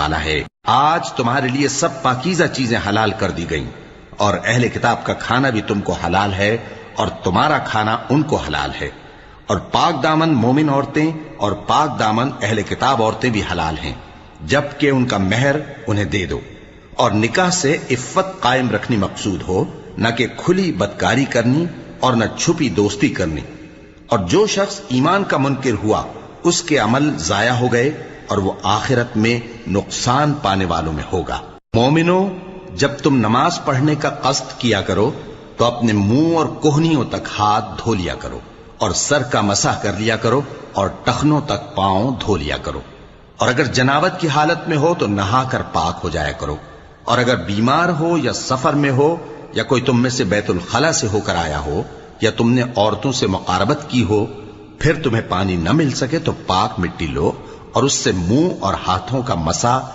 تعالیٰ ہے۔ آج تمہارے لیے سب پاکیزہ چیزیں حلال کر دی گئیں، اور اہل کتاب کا کھانا بھی تم کو حلال ہے اور تمہارا کھانا ان کو حلال ہے، اور پاک دامن مومن عورتیں اور پاک دامن اہل کتاب عورتیں بھی حلال ہیں، جبکہ ان کا مہر انہیں دے دو، اور نکاح سے عفت قائم رکھنی مقصود ہو، نہ کہ کھلی بدکاری کرنی اور نہ چھپی دوستی کرنی۔ اور جو شخص ایمان کا منکر ہوا اس کے عمل ضائع ہو گئے اور وہ آخرت میں نقصان پانے والوں میں ہوگا۔ مومنو، جب تم نماز پڑھنے کا قصد کیا کرو تو اپنے منہ اور کوہنیوں تک ہاتھ دھو لیا کرو، اور سر کا مسح کر لیا کرو، اور ٹخنوں تک پاؤں دھو لیا کرو، اور اگر جنابت کی حالت میں ہو تو نہا کر پاک ہو جایا کرو، اور اگر بیمار ہو یا سفر میں ہو یا کوئی تم میں سے بیت الخلا سے ہو کر آیا ہو یا تم نے عورتوں سے مقاربت کی ہو، پھر تمہیں پانی نہ مل سکے تو پاک مٹی لو اور اس سے منہ اور ہاتھوں کا مسح